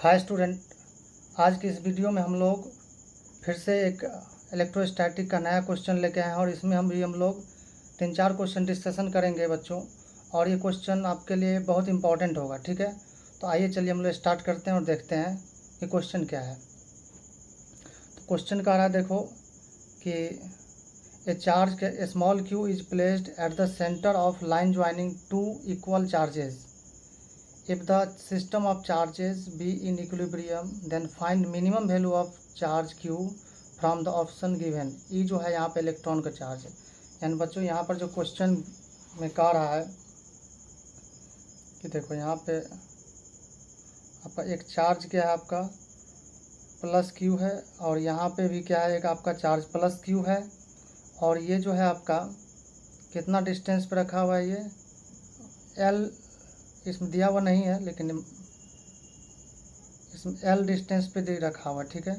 Hi student, आज की इस वीडियो में हम लोग फिर से एक इलेक्ट्रोस्टैटिक का नया क्वेश्चन लेके आए हैं और इसमें हम लोग 3-4 क्वेश्चन डिस्कशन करेंगे बच्चों। और ये क्वेश्चन आपके लिए बहुत इंपॉर्टेंट होगा, ठीक है। तो आइए चलिए हम लोग स्टार्ट करते हैं और देखते हैं ये क्वेश्चन क्या है। तो क्वेश्चन का रहा है, देखो कि ए चार्ज के small Q is placed at the centre of line joining two equal charges. If the system of charges be in equilibrium, then find minimum value of charge Q from the option given। E जो है यहाँ पे electron का charge है। यानी बच्चों यहाँ पर जो क्वेश्चन में कह रहा है कि देखो यहाँ पे आपका एक चार्ज क्या है, आपका प्लस Q है, और यहाँ पे भी क्या है, एक आपका चार्ज प्लस Q है। और ये जो है आपका कितना डिस्टेंस पे रखा हुआ है, ये L इसमें दिया हुआ नहीं है, लेकिन इसमें L डिस्टेंस पे दे रखा हुआ, ठीक है।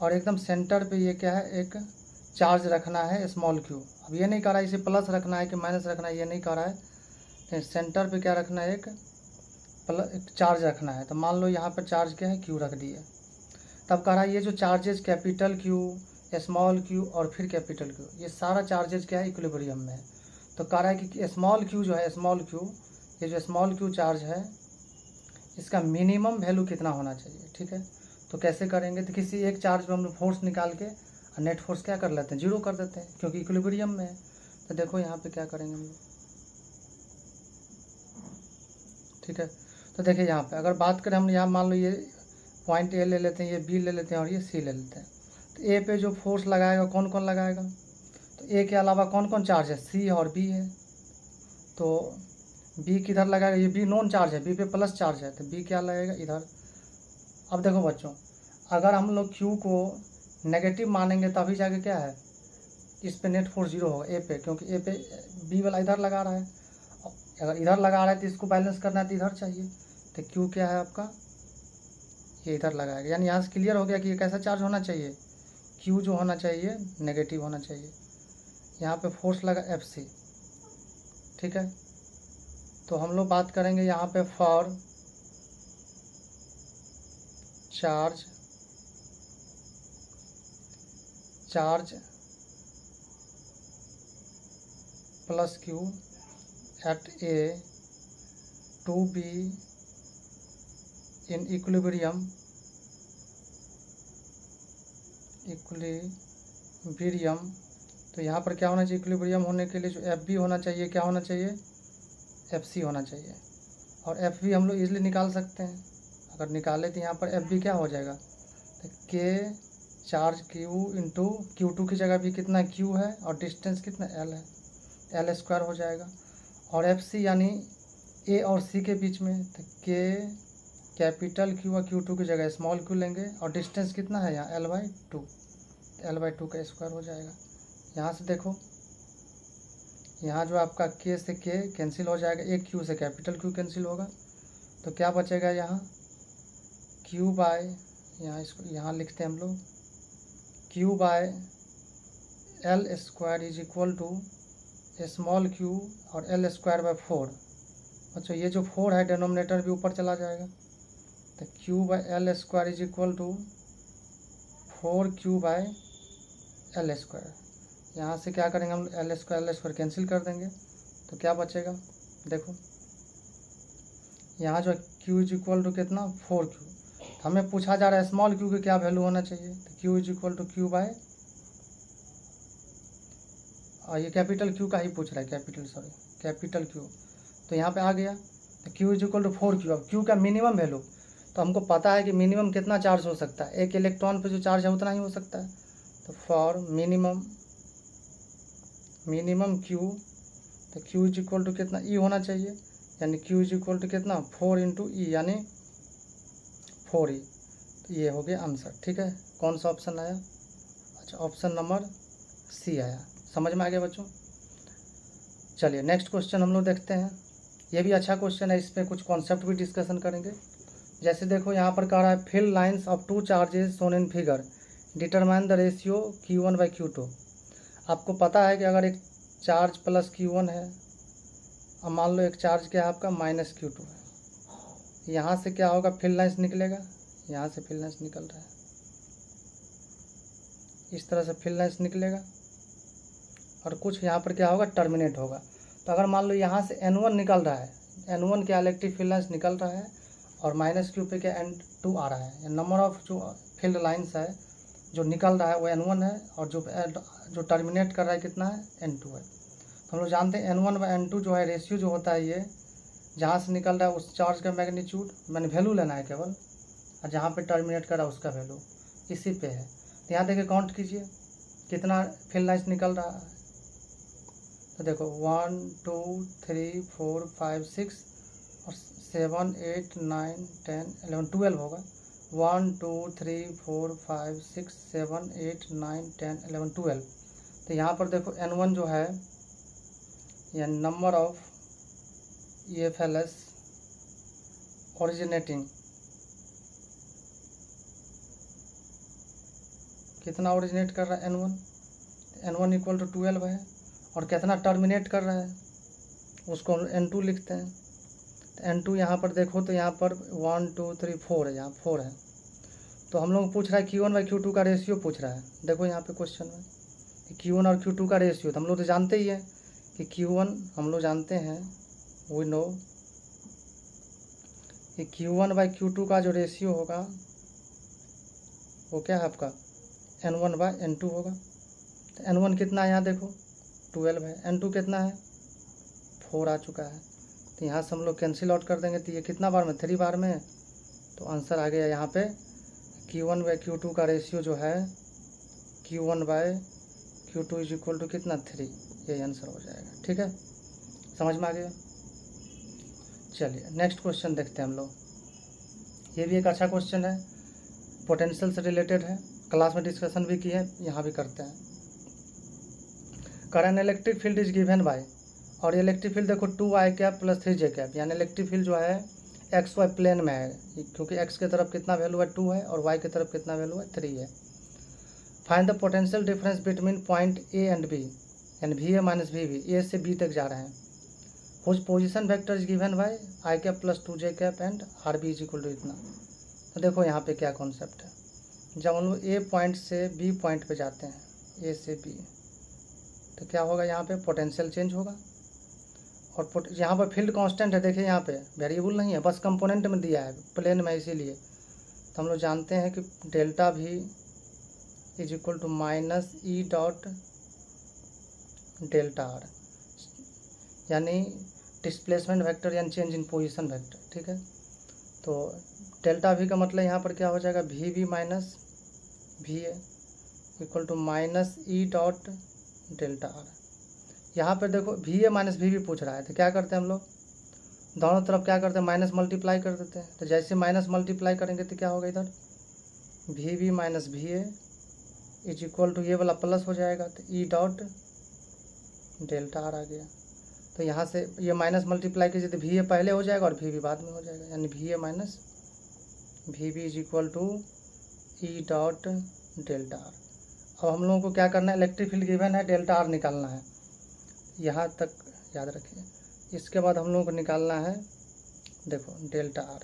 और एकदम सेंटर पे ये क्या है, एक चार्ज रखना है स्मॉल क्यू। अब ये नहीं कह रहा है इसे प्लस रखना है कि माइनस रखना है, ये नहीं कह रहा है। तो सेंटर पे क्या रखना है, एक चार्ज रखना है। तो मान लो यहाँ पर चार्ज क्या है, क्यू रख दिया। तब कह रहा है ये जो charges capital Q, small q और फिर कैपिटल क्यू, ये सारा चार्जेस क्या है, इक्विलिब्रियम में है। तो कह रहा है कि स्मॉल क्यू जो है, स्मॉल क्यू, ये जो स्मॉल क्यू चार्ज है, इसका मिनिमम वैल्यू कितना होना चाहिए, ठीक है। तो कैसे करेंगे, तो किसी एक चार्ज में हम लोग फोर्स निकाल के नेट फोर्स क्या कर लेते हैं, जीरो कर देते हैं, क्योंकि इक्विलिब्रियम में है। तो देखो यहाँ पे क्या करेंगे हम लोग, ठीक है। तो देखिए यहाँ पे अगर बात करें हम, यहाँ मान लो ये पॉइंट ए ले लेते हैं, ये बी ले लेते हैं और ये सी ले लेते हैं। तो ए पे जो फोर्स लगाएगा कौन कौन लगाएगा, तो ए के अलावा कौन कौन चार्ज है, सी और बी है। तो बी किधर लगाएगा, ये बी नॉन चार्ज है, बी पे प्लस चार्ज है, तो बी क्या लगेगा, इधर। अब देखो बच्चों, अगर हम लोग क्यू को नेगेटिव मानेंगे तभी जाके क्या है, इस पे नेट फोर्स जीरो होगा ए पे, क्योंकि ए पे बी वाला इधर लगा रहा है। अगर इधर लगा रहा है तो इसको बैलेंस करना है तो इधर चाहिए। तो क्यू क्या है आपका, ये इधर लगाएगा। यानी यहाँ से क्लियर हो गया कि ये कैसा चार्ज होना चाहिए, क्यू जो होना चाहिए नेगेटिव होना चाहिए। यहाँ पे फोर्स लगा एफ सी, ठीक है। तो हम लोग बात करेंगे यहाँ पे for charge plus q at A to B in equilibrium तो यहाँ पर क्या होना चाहिए, इक्विलिब्रियम होने के लिए जो एफ बी होना चाहिए, क्या होना चाहिए, एफ सी होना चाहिए। और एफ बी हम लोग इजीली निकाल सकते हैं। अगर निकाले तो यहाँ पर एफ बी क्या हो जाएगा, तो के charge q into q two की जगह भी कितना क्यू है और डिस्टेंस कितना एल है, एल स्क्वायर हो जाएगा। और एफ सी यानी ए और सी के बीच में, तो के कैपिटल क्यू और क्यू टू की जगह स्मॉल क्यू लेंगे और डिस्टेंस कितना है यहाँ L/2, L/2 का स्क्वायर हो जाएगा। यहाँ से देखो, यहाँ जो आपका के से के कैंसिल हो जाएगा, एक क्यू से कैपिटल क्यू कैंसिल होगा, तो क्या बचेगा यहाँ क्यू बाय, यहाँ इसको यहाँ लिखते हैं हम लोग, q by l square is equal to small q और एल स्क्वायर बाय 4। अच्छा, ये जो 4 है डिनोमिनेटर भी ऊपर चला जाएगा, तो q by l square is equal to 4 q by l square. यहाँ से क्या करेंगे हम, एल स्क्वायर कैंसिल कर देंगे, तो क्या बचेगा, देखो यहाँ जो क्यू इज इक्वल टू कितना 4 क्यू। हमें पूछा जा रहा है स्मॉल क्यू की क्या वैल्यू होना चाहिए, तो q is equal to q by, और ये कैपिटल क्यू का ही पूछ रहा है, कैपिटल क्यू। तो यहाँ पे आ गया, तो q is equal to 4 q. अब क्यू का मिनिमम वैल्यू, तो हमको पता है कि मिनिमम कितना चार्ज हो सकता है, एक इलेक्ट्रॉन पे जो चार्ज है उतना ही हो सकता है। तो फॉर मिनिमम क्यू, तो क्यू इज इक्वल टू कितना ई होना चाहिए, यानी क्यू इज इक्वल टू कितना 4 इंटू ई, यानी 4E। तो ये हो गया आंसर, ठीक है। कौन सा ऑप्शन आया, अच्छा ऑप्शन नंबर सी आया। समझ में आ गया बच्चों। चलिए नेक्स्ट क्वेश्चन हम लोग देखते हैं। ये भी अच्छा क्वेश्चन है, इस पर कुछ कॉन्सेप्ट भी डिस्कशन करेंगे। जैसे देखो यहाँ पर कह रहा है fill lines of 2 charges shown in figure, determine the ratio Q1 by Q2। आपको पता है कि अगर एक चार्ज प्लस Q1 है और मान लो एक चार्ज क्या है आपका माइनस Q2 है, यहाँ से क्या होगा, फिल लाइंस निकलेगा, यहाँ से फील्ड लाइन्स निकल रहा है, इस तरह से फील्ड लाइन्स निकलेगा और कुछ यहाँ पर क्या होगा, टर्मिनेट होगा। तो अगर मान लो यहाँ से N1 निकल रहा है, N1 क्या इलेक्ट्रिक फील्ड लाइन्स निकल रहा है और -q पे क्या N2 आ रहा है, नंबर ऑफ जो फील्ड लाइन्स है जो निकल रहा है वो N1 है और जो टर्मिनेट कर रहा है कितना है, N2 है। तो हम लोग जानते हैं N1/N2 जो है रेशियो जो होता है, ये जहाँ से निकल रहा है उस चार्ज का मैग्नीट्यूड, मैंने वैल्यू लेना है केवल, और जहाँ पे टर्मिनेट कर रहा है उसका वैल्यू इसी पे है। तो यहाँ देखिए काउंट कीजिए कितना फील्ड लाइन्स निकल रहा है। तो देखो 1 2 3 4 5 6 और 7 8 9 10 11 12 होगा। 1 2 3 4 5 6 7 8 9 10 11 12। तो यहाँ पर देखो N1 जो है यह नंबर ऑफ EFLS ओरिजिनेटिंग कितना ओरिजिनेट कर रहा है, N1 इक्वल टू 12 है। और कितना टर्मिनेट कर रहा है उसको N2 लिखते हैं। तो N2 यहाँ पर देखो तो यहाँ पर 1 2 3 4 है, यहाँ 4 है। तो हम लोग पूछ रहा है Q1/Q2 का रेशियो पूछ रहा है। देखो यहाँ पे क्वेश्चन में Q1 और Q2 का रेशियो, तो हम लोग तो जानते ही है कि Q1 हम लोग जानते हैं, वी नो कि Q1/Q2 का जो रेशियो होगा वो क्या है आपका, N1/N2 होगा। तो N1 कितना है यहाँ देखो 12 है, N2 कितना है 4 आ चुका है। तो यहाँ से हम लोग कैंसिल आउट कर देंगे। तो ये कितना बार में, 3 बार में है। तो आंसर आ गया यहाँ पे Q1/Q2 का रेशियो जो है Q1/Q2 इज इक्वल टू कितना, 3। ये आंसर हो जाएगा। ठीक है, समझ में आ गया। चलिए नेक्स्ट क्वेश्चन देखते हैं हम लोग। ये भी एक अच्छा क्वेश्चन है, पोटेंशियल से रिलेटेड है, क्लास में डिस्कशन भी की है, यहाँ भी करते हैं। Current electric field is given bye, और इलेक्ट्रिक फील्ड देखो 2i cap plus 3j cap, यानी इलेक्ट्रिक फील्ड जो है XY प्लेन में है, क्योंकि x की तरफ कितना वैल्यू है 2 है और y की तरफ कितना वैल्यू है 3 है। Find the potential difference between point A and B, यानी VA माइनस VB, A से B तक जा रहे हैं। Whose position vector is given by i cap plus 2j cap and RB is equal to इतना। तो देखो यहाँ पे क्या कॉन्सेप्ट है, जब हम लोग A पॉइंट से B पॉइंट पे जाते हैं, A से B, तो क्या होगा, यहाँ पे पोटेंशियल चेंज होगा। और यहाँ पर फील्ड कांस्टेंट है, देखिए यहाँ पे वेरिएबल नहीं है, बस कंपोनेंट में दिया है प्लेन में, इसीलिए। तो हम लोग जानते हैं कि delta V is equal to minus E dot delta R, यानी डिस्प्लेसमेंट वेक्टर यानी चेंज इन पोजीशन वेक्टर। ठीक है, तो डेल्टा V का मतलब यहाँ पर क्या हो जाएगा, VB minus VA equal to minus E dot delta R। यहाँ पर देखो VA माइनस VB पूछ रहा है, तो क्या करते हैं हम लोग, दोनों तरफ क्या करते हैं, माइनस मल्टीप्लाई कर देते हैं। तो जैसे माइनस मल्टीप्लाई करेंगे तो क्या होगा, इधर VB minus VA is equal to ये वाला प्लस हो जाएगा, तो E डॉट डेल्टा R आ गया। तो यहाँ से ये माइनस मल्टीप्लाई कीजिए तो VA पहले हो जाएगा और VB बाद में हो जाएगा, यानी VA minus VB is equal to E dot delta R। अब हम लोगों को क्या करना है, इलेक्ट्रिक फील्ड गिवन है, डेल्टा R निकालना है, यहाँ तक याद रखिए। इसके बाद हम लोगों को निकालना है, देखो डेल्टा R।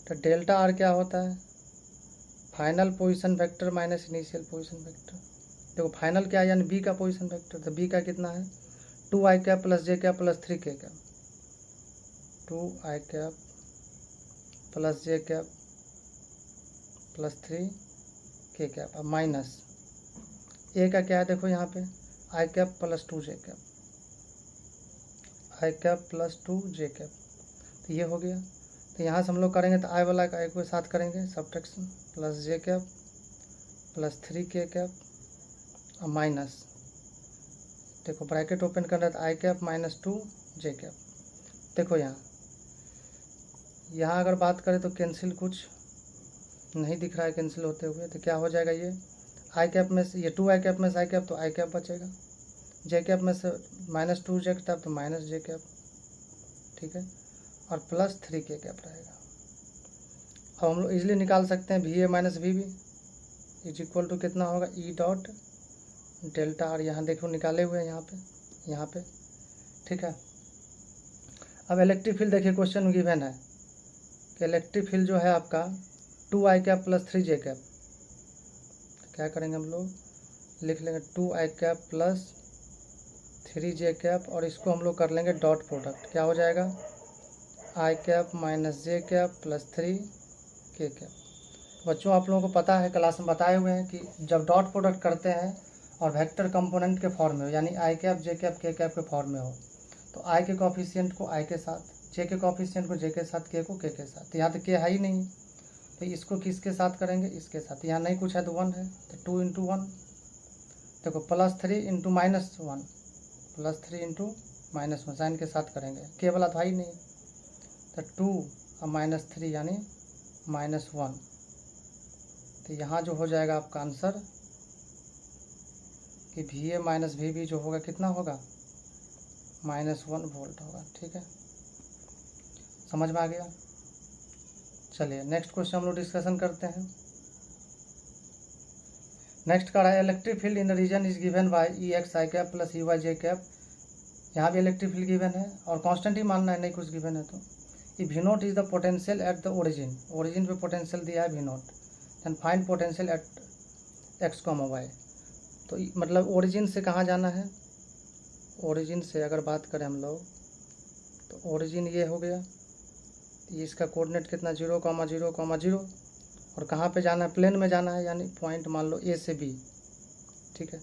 तो डेल्टा R क्या होता है, final position vector minus initial position vector. देखो फाइनल क्या है, यानी B का पोजीशन वेक्टर, तो B का कितना है 2i cap plus j cap plus 3k cap, 2i cap plus j cap plus 3k cap. अब माइनस A का क्या है, देखो यहाँ पे i cap plus 2j cap, i cap plus 2j cap. तो ये हो गया। तो यहाँ से हम लोग करेंगे तो i वाला का एक के साथ करेंगे subtraction, plus j cap plus 3k cap और माइनस, देखो ब्रैकेट ओपन कर रहा है, i cap minus 2j cap. देखो यहाँ अगर बात करें तो कैंसिल कुछ नहीं दिख रहा है कैंसिल होते हुए, तो क्या हो जाएगा, ये i कैप में से ये 2i कैप में से i कैप, तो i कैप बचेगा, j कैप में से माइनस 2j कैप तो माइनस j कैप। ठीक है, और प्लस 3k कैप रहेगा। अब हम लोग इजीली निकाल सकते हैं VA minus VB is equal to कितना होगा, E डॉट डेल्टा R। यहाँ देखो निकाले हुए हैं यहाँ पे। ठीक है, अब इलेक्ट्रिक फील्ड देखिए क्वेश्चन में गिवन है कि इलेक्ट्रिक फील्ड जो है आपका 2i cap plus 3j cap. तो क्या करेंगे हम लोग, लिख लेंगे 2i cap plus 3j cap और इसको हम लोग कर लेंगे डॉट प्रोडक्ट। क्या हो जाएगा, i cap minus j cap plus 3k cap. बच्चों आप लोगों को पता है, क्लास में बताए हुए हैं कि जब डॉट प्रोडक्ट करते हैं और वेक्टर कंपोनेंट के फॉर्म में हो, यानी i cap j cap k cap के फॉर्म में हो, तो i के कोफिशिएंट को i के साथ, j के कोफिशिएंट को j के साथ, k को k के साथ। यहाँ तो k है ही नहीं, तो इसको किसके साथ करेंगे, इसके साथ। यहाँ नहीं कुछ है तो 1 है, तो 2 इंटू 1, देखो plus 3 into minus 1, plus 3 into minus 1 sign के साथ करेंगे, k वाला था ही नहीं, तो 2 और माइनस 3 यानी -1। तो यहाँ जो हो जाएगा आपका आंसर कि VA माइनस VB जो होगा कितना होगा, -1 वोल्ट होगा। ठीक है, समझ में आ गया। चलिए नेक्स्ट क्वेश्चन हम लोग डिस्कशन करते हैं। नेक्स्ट का रहा है electric field in the region is given by EXi cap plus EYj cap. यहाँ भी इलेक्ट्रिक फील्ड गिवन है और कांस्टेंट ही मानना है, नहीं कुछ गिवन है। तो ये V0 is the potential at the origin पे पोटेंशियल दिया है V0, then find potential at x, y। तो मतलब ओरिजिन से कहाँ जाना है, ओरिजिन से अगर बात करें हम लोग तो ओरिजिन ये हो गया, ये इसका कोऑर्डिनेट कितना 0, 0, 0 और कहाँ पे जाना है, प्लेन में जाना है, यानी पॉइंट मान लो A से B। ठीक है,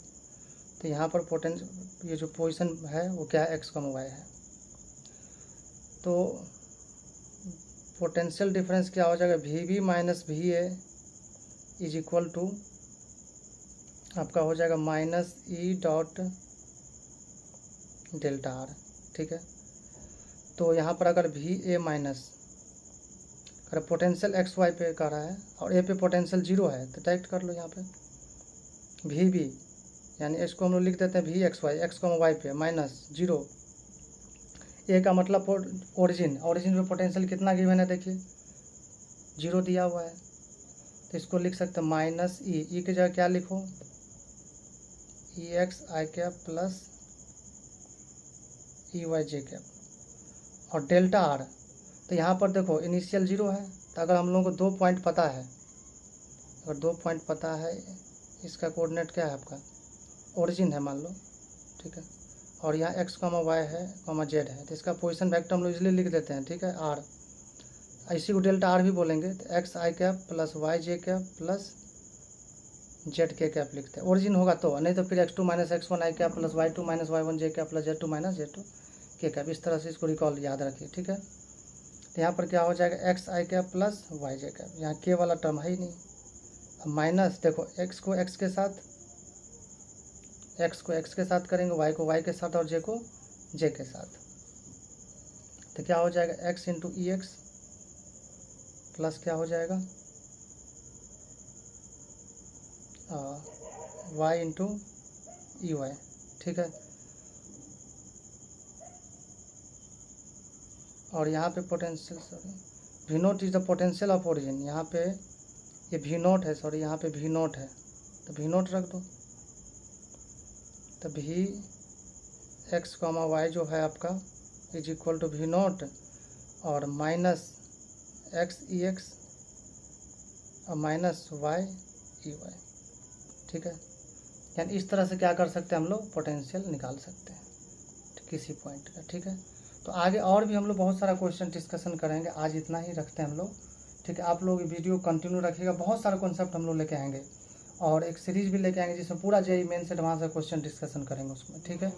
तो यहाँ पर ये जो पोजीशन है वो क्या है, x, y है। तो पोटेंशियल डिफरेंस क्या हो जाएगा, VB minus VA is equal to आपका हो जाएगा -E डॉट डेल्टा R। ठीक है, तो यहाँ पर अगर VA माइनस, अगर पोटेंशियल XY पे कर रहा है और A पे पोटेंशियल 0 है तो डायरेक्ट कर लो यहाँ पे VB, यानी इसको हम लोग लिख देते हैं VXY, x, y पे -0। A का मतलब ओरिजिन पे पोटेंशियल कितना गिवन है, देखिए 0 दिया हुआ है, तो इसको लिख सकते हैं -E की जगह क्या लिखो, EXi cap plus EYj cap और डेल्टा R। तो यहाँ पर देखो इनिशियल 0 है, तो अगर हम लोगों को 2 पॉइंट पता है, अगर 2 पॉइंट पता है, इसका कोऑर्डिनेट क्या है आपका, ओरिजिन है मान लो। ठीक है, और यहाँ x, y है, z है, तो इसका पोजीशन वेक्टर हम लोग इसलिए लिख देते हैं। ठीक है, R, इसी को डेल्टा R भी बोलेंगे। तो Xi cap plus YJ cap plus ZK cap लिखते हैं, ओरिजिन होगा तो, नहीं तो फिर x2 minus x1 i cap plus y2 minus y1 j cap plus z2 minus z2 k cap. इस तरह से इसको रिकॉल याद रखिए। ठीक है, तो यहाँ पर क्या हो जाएगा, Xi cap plus YJ cap, यहाँ k वाला टर्म है ही नहीं। अब माइनस देखो x को x के साथ करेंगे, y को y के साथ और j को j के साथ, तो क्या हो जाएगा x इंटू EX प्लस क्या हो जाएगा y इंटू EY। ठीक है, और यहाँ पे potential, sorry V0 is the potential of origin, यहाँ पे ये V0 है, सॉरी यहाँ पे V0 है, तो V0 रख दो। तो VX, y जो है आपका इज इक्वल टू V0 और माइनस XEX और माइनस YEY। ठीक है, यानी इस तरह से क्या कर सकते हैं हम लोग, पोटेंशियल निकाल सकते हैं किसी पॉइंट का। ठीक है, तो आगे और भी हम लोग बहुत सारा क्वेश्चन डिस्कशन करेंगे, आज इतना ही रखते हैं हम लोग। ठीक है, आप लोग वीडियो कंटिन्यू रखिएगा, बहुत सारा कॉन्सेप्ट हम लोग लेके आएंगे और एक सीरीज भी लेके आएंगे जिसमें पूरा JEE मेंस एडवांस का क्वेश्चन डिस्कशन करेंगे उसमें। ठीक है।